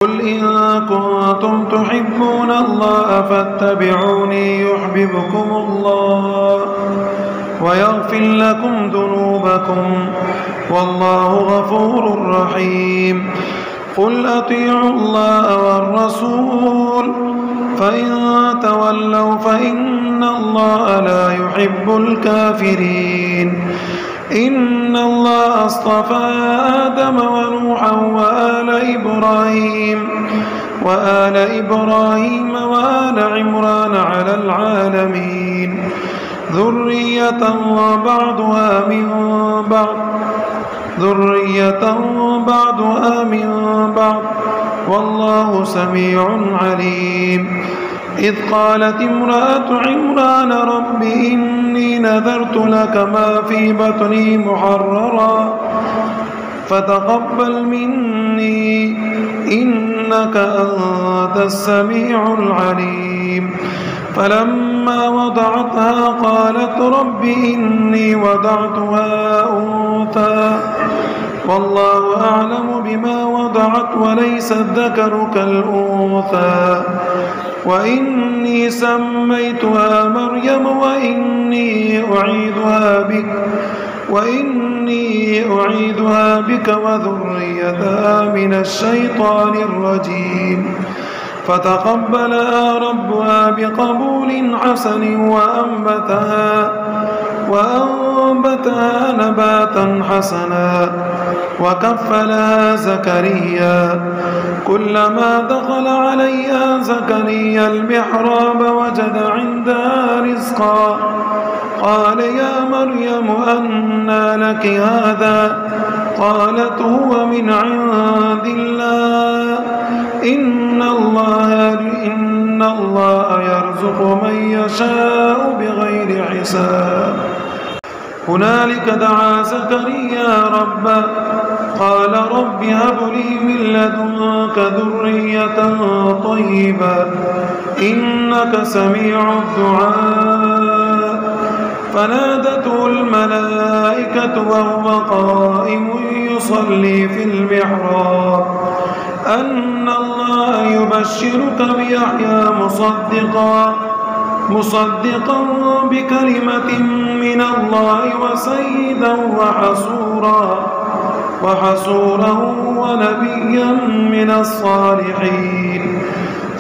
قل إن كنتم تحبون الله فاتبعوني يحببكم الله ويغفر لكم ذنوبكم والله غفور رحيم. قل أطيعوا الله والرسول فإن تولوا فإن الله لا يحب الكافرين. إن الله اصطفى آدم ونوحا وآل إبراهيم وآل عمران على العالمين ذرية بعضها من بعض والله سميع عليم. إذ قالت امرأة عمران رب إني نذرت لك ما في بطني محررا فتقبل مني إنك أنت السميع العليم. فلما وضعتها قالت رب إني وضعتها أنثى والله أعلم بما وضعت وليس الذكر كالأنثى وإني سميتها مريم وإني أعيدها بك وذريتها من الشيطان الرجيم. فتقبلها ربها بقبول حسن وأنبتها نباتا حسنا وكفلها زكريا. كلما دخل عليها زكريا المحراب وجد عندها رزقا قال يا مريم أنى لك هذا قالت هو من عند الله إن الله يرزق من يشاء بغير حساب. هنالك دعا زكريا ربه قال رب هب لي من لدنك ذرية طيبة إنك سميع الدعاء. فنادته الملائكة وهو قائم يصلي في المحراب أن الله يبشرك بيحيى مصدقا بكلمة من الله وسيدا وحصورا ونبيا من الصالحين.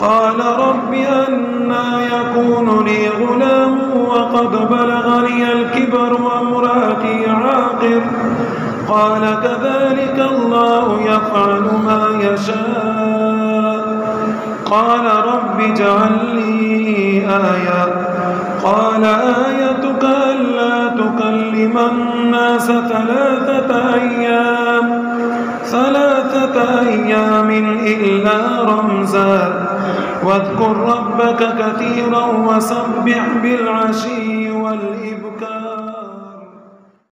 قال رب أنى يكون لي غلام وقد بلغني الكبر وامرأتي عاقر قال كذلك الله يفعل ما يشاء. قال رب اجعل لي آية قال آيتك ألا تكلم الناس ثلاثة أيام إلا رمزا واذكر ربك كثيرا وسبح بالعشي والإبكار.